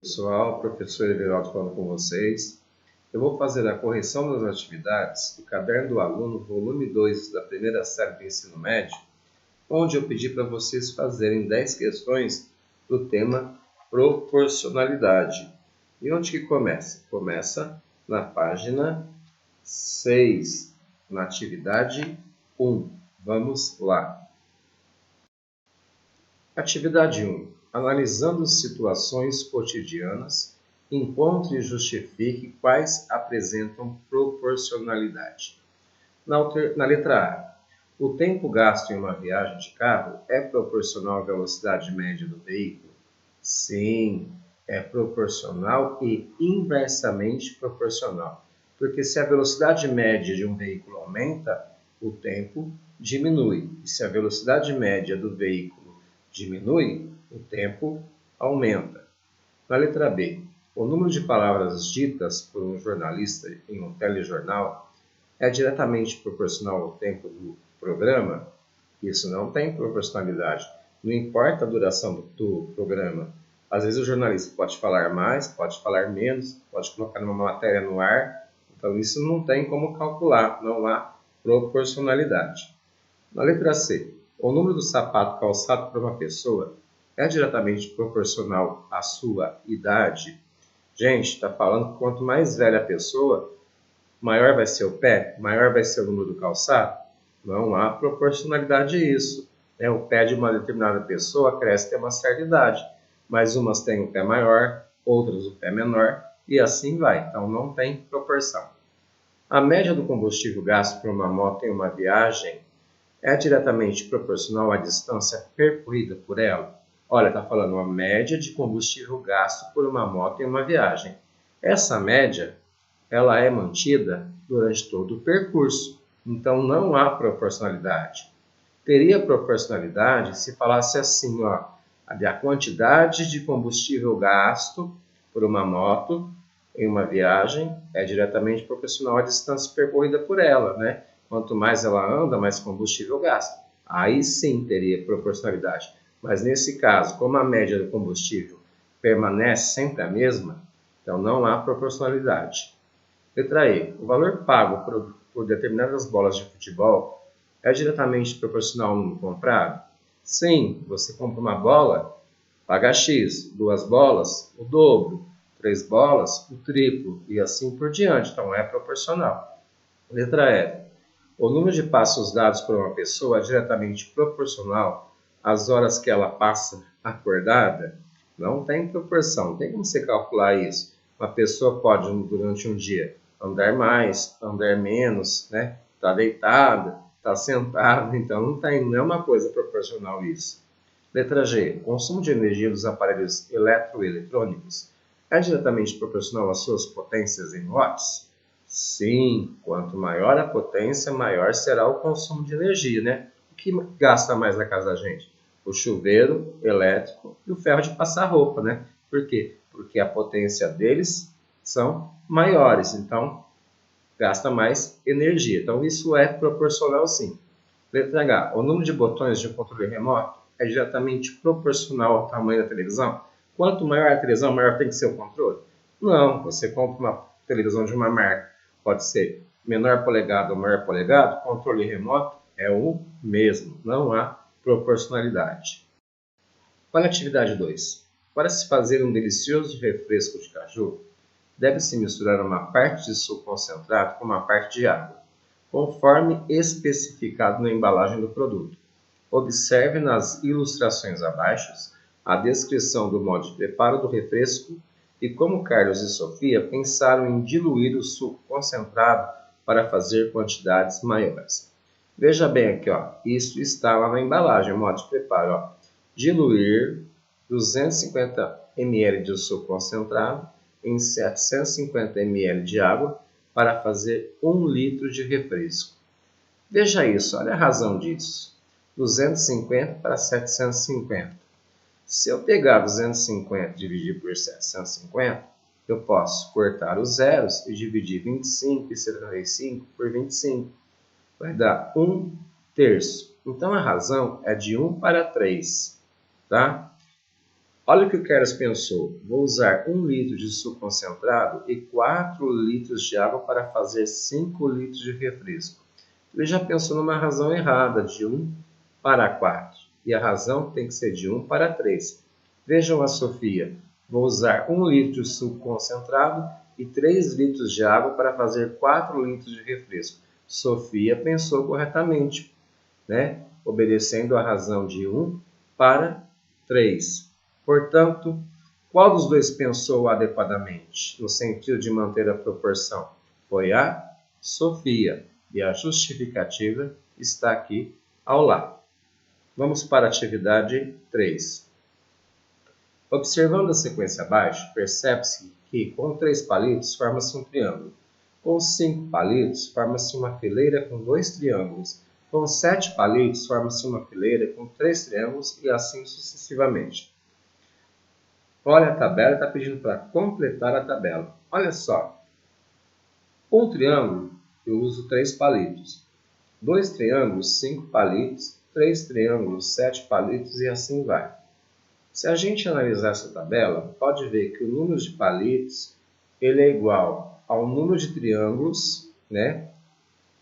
Pessoal, professor Everaldo falando com vocês. Eu vou fazer a correção das atividades do Caderno do Aluno, volume 2 da primeira série do ensino médio, onde eu pedi para vocês fazerem 10 questões do tema proporcionalidade. E onde que começa? Começa na página 6, na atividade 1. Vamos lá. Atividade 1. Analisando situações cotidianas, encontre e justifique quais apresentam proporcionalidade. Na letra A, o tempo gasto em uma viagem de carro é proporcional à velocidade média do veículo? Sim, é proporcional e inversamente proporcional. Porque se a velocidade média de um veículo aumenta, o tempo diminui. E se a velocidade média do veículo diminui, o tempo aumenta. Na letra B, o número de palavras ditas por um jornalista em um telejornal é diretamente proporcional ao tempo do programa? Isso não tem proporcionalidade. Não importa a duração do programa. Às vezes o jornalista pode falar mais, pode falar menos, pode colocar uma matéria no ar. Então isso não tem como calcular, não há proporcionalidade. Na letra C, o número do sapato calçado por uma pessoa é diretamente proporcional à sua idade? Gente, está falando que quanto mais velha a pessoa, maior vai ser o pé, maior vai ser o número do calçado? Não há proporcionalidade a isso. O pé de uma determinada pessoa cresce até uma certa idade, mas umas têm o pé maior, outras o pé menor, e assim vai. Então não tem proporção. A média do combustível gasto por uma moto em uma viagem é diretamente proporcional à distância percorrida por ela? Olha, está falando a média de combustível gasto por uma moto em uma viagem. Essa média, ela é mantida durante todo o percurso, então não há proporcionalidade. Teria proporcionalidade se falasse assim, ó, a quantidade de combustível gasto por uma moto em uma viagem é diretamente proporcional à distância percorrida por ela, né? Quanto mais ela anda, mais combustível gasta. Aí sim teria proporcionalidade. Mas nesse caso, como a média do combustível permanece sempre a mesma, então não há proporcionalidade. Letra E. O valor pago por determinadas bolas de futebol é diretamente proporcional ao número comprado? Sim, você compra uma bola, paga X, 2 bolas, o dobro, 3 bolas, o triplo, e assim por diante. Então é proporcional. Letra F. O número de passos dados por uma pessoa é diretamente proporcional às horas que ela passa acordada? Não tem proporção, não tem como você calcular isso. Uma pessoa pode, durante um dia, andar mais, andar menos, né? Está deitada, está sentada, então não é uma coisa proporcional isso. Letra G. O consumo de energia dos aparelhos eletroeletrônicos é diretamente proporcional às suas potências em watts? Sim, quanto maior a potência, maior será o consumo de energia, né? O que gasta mais na casa da gente? O chuveiro elétrico e o ferro de passar roupa, né? Por quê? Porque a potência deles são maiores, então gasta mais energia. Então isso é proporcional sim. Letra H. O número de botões de um controle remoto é diretamente proporcional ao tamanho da televisão? Quanto maior a televisão, maior tem que ser o controle? Não, você compra uma televisão de uma marca, pode ser menor polegada ou maior polegada, o controle remoto é o mesmo, não há proporcionalidade. Olha a atividade 2. Para se fazer um delicioso refresco de caju, deve-se misturar uma parte de suco concentrado com uma parte de água, conforme especificado na embalagem do produto. Observe nas ilustrações abaixo a descrição do modo de preparo do refresco e como Carlos e Sofia pensaram em diluir o suco concentrado para fazer quantidades maiores. Veja bem aqui, ó, isso está lá na embalagem, o modo de preparo. Ó. Diluir 250 ml de suco concentrado em 750 ml de água para fazer 1 litro de refresco. Veja isso, olha a razão disso. 250 para 750. Se eu pegar 250 e dividir por 750, eu posso cortar os zeros e dividir 25 e 75 por 25. Vai dar 1 terço. Então a razão é de 1 para 3. Tá? Olha o que o Keras pensou. Vou usar 1 litro de suco concentrado e 4 litros de água para fazer 5 litros de refresco. Ele já pensou numa razão errada, de 1 para 4. E a razão tem que ser de 1 para 3. Vejam a Sofia. Vou usar 1 litro de suco concentrado e 3 litros de água para fazer 4 litros de refresco. Sofia pensou corretamente, né? Obedecendo a razão de 1 para 3. Portanto, qual dos dois pensou adequadamente, no sentido de manter a proporção? Foi a Sofia, e a justificativa está aqui ao lado. Vamos para a atividade 3. Observando a sequência abaixo, percebe-se que com 3 palitos forma-se um triângulo. Com 5 palitos forma-se uma fileira com 2 triângulos. Com 7 palitos forma-se uma fileira com 3 triângulos e assim sucessivamente. Olha a tabela, está pedindo para completar a tabela. Olha só. Um triângulo, eu uso 3 palitos. 2 triângulos, 5 palitos. 3 triângulos, 7 palitos e assim vai. Se a gente analisar essa tabela, pode ver que o número de palitos ele é igual ao número de triângulos, né?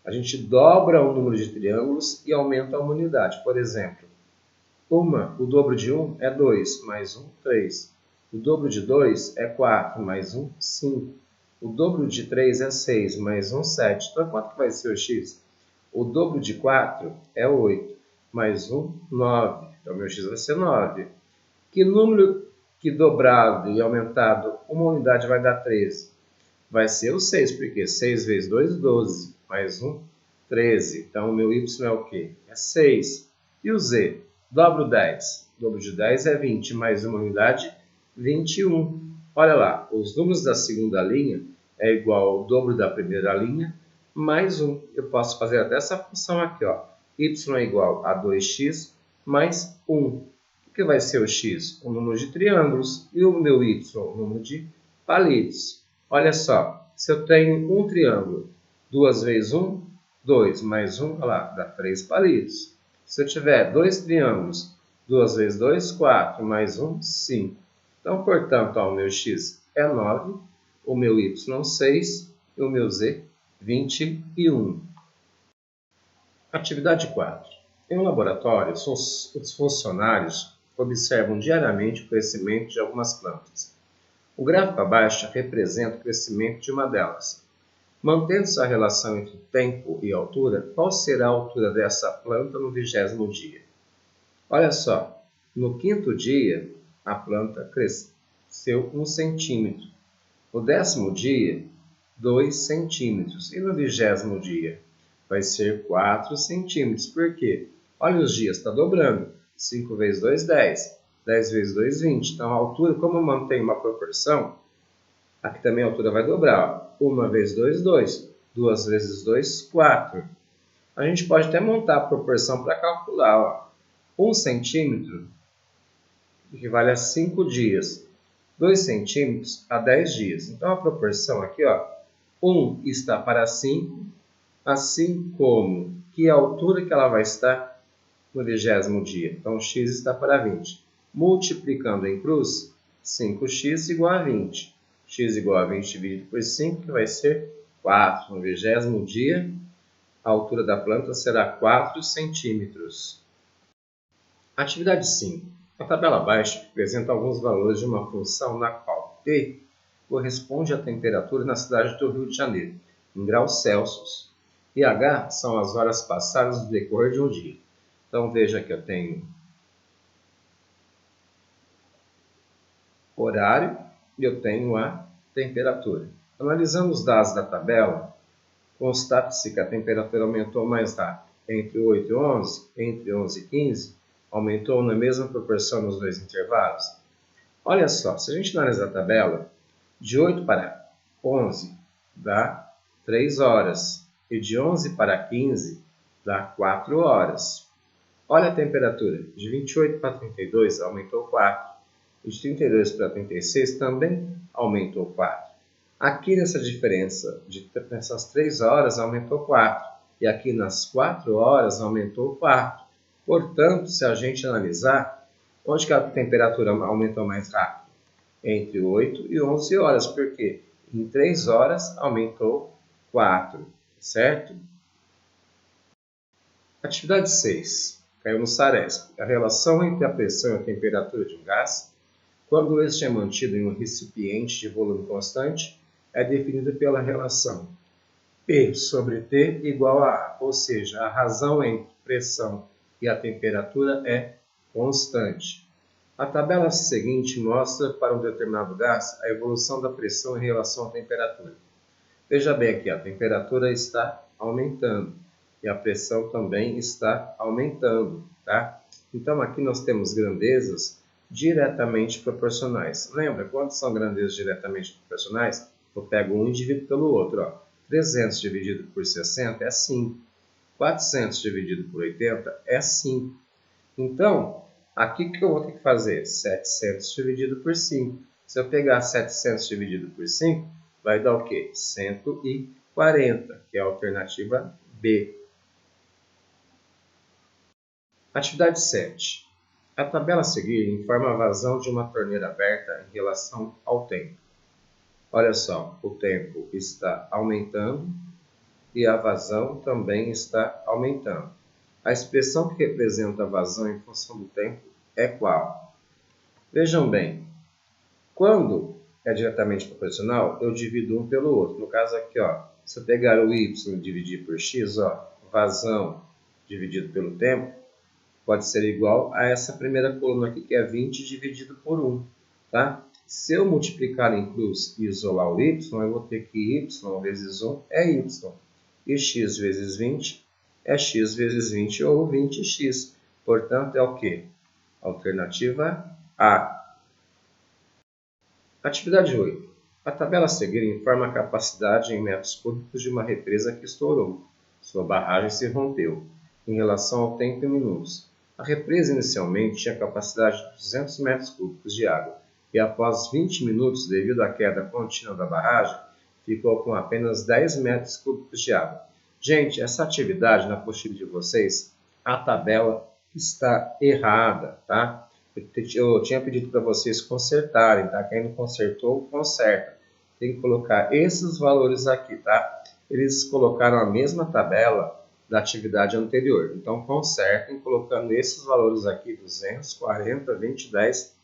A gente dobra o número de triângulos e aumenta uma unidade. Por exemplo, o dobro de 1 é 2, mais 1, 3. O dobro de 2 é 4, mais 1, 5. O dobro de 3 é 6, mais 1, 7. Então, quanto que vai ser o x? O dobro de 4 é 8, mais 1, 9. Então, meu x vai ser 9. Que número que dobrado e aumentado uma unidade vai dar 13? Vai ser o 6, porque 6 vezes 2, 12, mais 1, 13. Então, o meu y é o quê? É 6. E o z? Dobro 10. O dobro de 10 é 20, mais uma unidade, 21. Olha lá, os números da segunda linha é igual ao dobro da primeira linha, mais 1. Eu posso fazer até essa função aqui, ó. Y é igual a 2x mais 1. O que vai ser o x? O número de triângulos. E o meu y? O número de palitos. Olha só, se eu tenho um triângulo, 2 vezes 1, 2, mais 1, olha lá, dá 3 palitos. Se eu tiver 2 triângulos, 2 vezes 2, 4, mais 1, 5. Então, portanto, ó, o meu x é 9, o meu y 6 e o meu z 21. Atividade 4. Em um laboratório, os funcionários observam diariamente o crescimento de algumas plantas. O gráfico abaixo representa o crescimento de uma delas. Mantendo-se a relação entre tempo e altura, qual será a altura dessa planta no 20º dia? Olha só, no 5º dia, a planta cresceu 1 centímetro. No 10º dia, 2 centímetros. E no 20º dia? Vai ser 4 centímetros. Por quê? Olha os dias, está dobrando. 5 vezes 2, 10. 10 vezes 2, 20. Então, a altura, como eu mantenho uma proporção, aqui também a altura vai dobrar. 1 vezes 2, 2. 2 vezes 2, 4. A gente pode até montar a proporção para calcular. 1 centímetro equivale a 5 dias. 2 centímetros a 10 dias. Então, a proporção aqui, ó, 1 está para 5, assim como que altura que ela vai estar no 20º dia. Então, x está para 20. Multiplicando em cruz, 5x igual a 20. X igual a 20 dividido por 5, que vai ser 4. No 20º dia, a altura da planta será 4 centímetros. Atividade 5. A tabela abaixo apresenta alguns valores de uma função na qual T corresponde à temperatura na cidade do Rio de Janeiro, em graus Celsius, e H são as horas passadas no decorrer de um dia. Então, veja que eu tenho horário e eu tenho a temperatura. Analisando os dados da tabela, constate-se que a temperatura aumentou mais rápido entre 8 e 11, entre 11 e 15, aumentou na mesma proporção nos dois intervalos. Olha só, se a gente analisar a tabela, de 8 para 11 dá 3 horas e de 11 para 15 dá 4 horas. Olha a temperatura, de 28 para 32 aumentou 4. E de 32 para 36 também aumentou 4. Aqui nessa diferença, nessas 3 horas aumentou 4. E aqui nas 4 horas aumentou 4. Portanto, se a gente analisar, Onde que a temperatura aumentou mais rápido? Entre 8 e 11 horas, porque em 3 horas aumentou 4, certo? Atividade 6. Caiu no SARESP. A relação entre a pressão e a temperatura de um gás, quando este é mantido em um recipiente de volume constante, é definida pela relação P sobre T igual a A, ou seja, a razão entre pressão e a temperatura é constante. A tabela seguinte mostra para um determinado gás a evolução da pressão em relação à temperatura. Veja bem aqui, a temperatura está aumentando e a pressão também está aumentando, tá? Então aqui nós temos grandezas diretamente proporcionais. Lembra, quando são grandezas diretamente proporcionais, eu pego um e divido pelo outro. Ó. 300 dividido por 60 é 5. 400 dividido por 80 é 5. Então, aqui o que eu vou ter que fazer? 700 dividido por 5. Se eu pegar 700 dividido por 5, vai dar o quê? 140, que é a alternativa B. Atividade 7. A tabela a seguir informa a vazão de uma torneira aberta em relação ao tempo. Olha só, o tempo está aumentando e a vazão também está aumentando. A expressão que representa a vazão em função do tempo é qual? Vejam bem, quando é diretamente proporcional, eu divido um pelo outro. No caso aqui, ó, se eu pegar o y e dividir por x, ó, vazão dividido pelo tempo, pode ser igual a essa primeira coluna aqui, que é 20 dividido por 1. Tá? Se eu multiplicar em cruz e isolar o y, eu vou ter que y vezes 1 é y. E x vezes 20 é x vezes 20 ou 20x. Portanto, é o quê? Alternativa A. Atividade 8. A tabela a seguir informa a capacidade em metros cúbicos de uma represa que estourou. Sua barragem se rompeu, em relação ao tempo em minutos. A represa inicialmente tinha capacidade de 200 metros cúbicos de água e após 20 minutos, devido à queda contínua da barragem, ficou com apenas 10 metros cúbicos de água. Gente, essa atividade na apostila de vocês, a tabela está errada, tá? Eu tinha pedido para vocês consertarem, tá? Quem não consertou, conserta. Tem que colocar esses valores aqui, tá? Eles colocaram a mesma tabela da atividade anterior. Então, consertem colocando esses valores aqui, 240, 20, 10,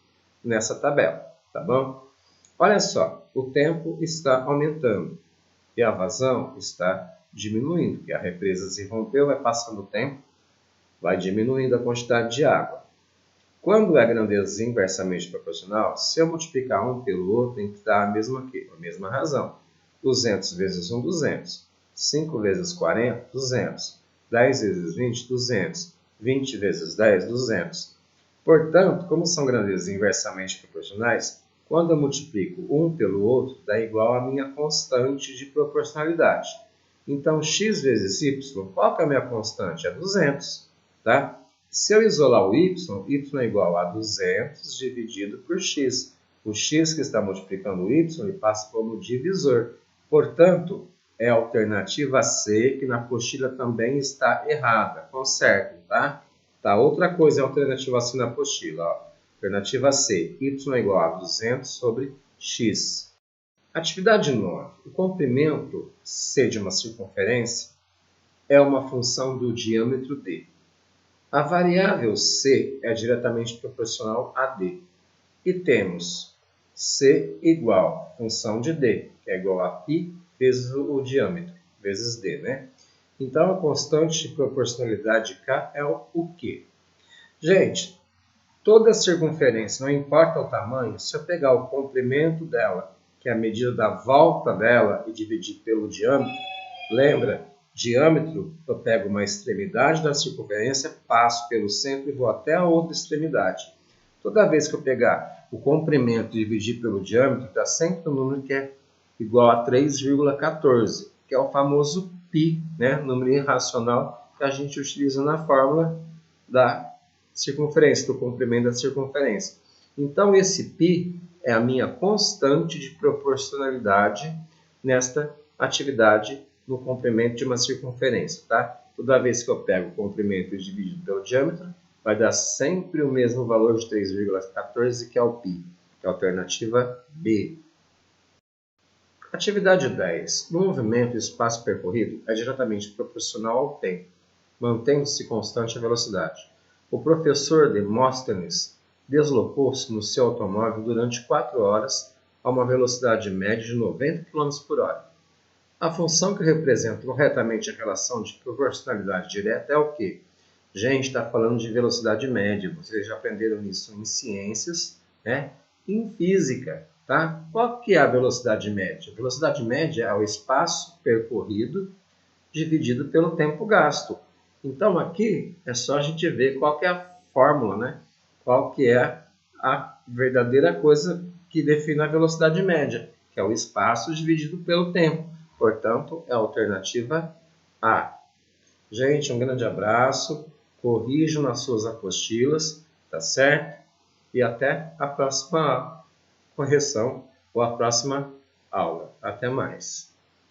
nessa tabela, tá bom? Olha só, o tempo está aumentando e a vazão está diminuindo, porque a represa se rompeu, vai passando o tempo, vai diminuindo a quantidade de água. Quando é grandeza inversamente proporcional, se eu multiplicar um pelo outro, tem que dar a mesma razão. 200 vezes 1, 200. 5 vezes 40, 200. 10 vezes 20, 200. 20 vezes 10, 200. Portanto, como são grandezas inversamente proporcionais, quando eu multiplico um pelo outro, dá igual à minha constante de proporcionalidade. Então, x vezes y, qual que é a minha constante? É 200, tá? Se eu isolar o y é igual a 200 dividido por x. O x que está multiplicando o y, ele passa como divisor. Portanto, é a alternativa C, que na apostila também está errada. Consertem, tá? Tá, outra coisa é a alternativa C na apostila. Ó. Alternativa C, y é igual a 200 sobre x. Atividade 9. O comprimento C de uma circunferência é uma função do diâmetro D. A variável C é diretamente proporcional a D. E temos C igual a função de D, que é igual a π vezes o diâmetro, vezes D, né? Então, a constante de proporcionalidade de K é o quê? Gente, toda circunferência, não importa o tamanho, se eu pegar o comprimento dela, que é a medida da volta dela, e dividir pelo diâmetro, lembra? Diâmetro, eu pego uma extremidade da circunferência, passo pelo centro e vou até a outra extremidade. Toda vez que eu pegar o comprimento e dividir pelo diâmetro, dá sempre um número que é igual a 3,14, que é o famoso π, né? Número irracional que a gente utiliza na fórmula da circunferência, do comprimento da circunferência. Então, esse π é a minha constante de proporcionalidade nesta atividade no comprimento de uma circunferência, tá? Toda vez que eu pego o comprimento e divido pelo diâmetro, vai dar sempre o mesmo valor de 3,14, que é o π, que é a alternativa B. Atividade 10. No movimento, o espaço percorrido é diretamente proporcional ao tempo, mantendo-se constante a velocidade. O professor Demóstenes deslocou-se no seu automóvel durante 4 horas a uma velocidade média de 90 km por hora. A função que representa corretamente a relação de proporcionalidade direta é o quê? Gente, está falando de velocidade média. Vocês já aprenderam isso em ciências, né? Em física, tá? Qual que é a velocidade média? A velocidade média é o espaço percorrido dividido pelo tempo gasto. Então, aqui é só a gente ver qual que é a fórmula, né? Qual que é a verdadeira coisa que define a velocidade média, que é o espaço dividido pelo tempo. Portanto, é a alternativa A. Gente, um grande abraço, corrijam nas suas apostilas, tá certo? E até a próxima correção ou a próxima aula. Até mais!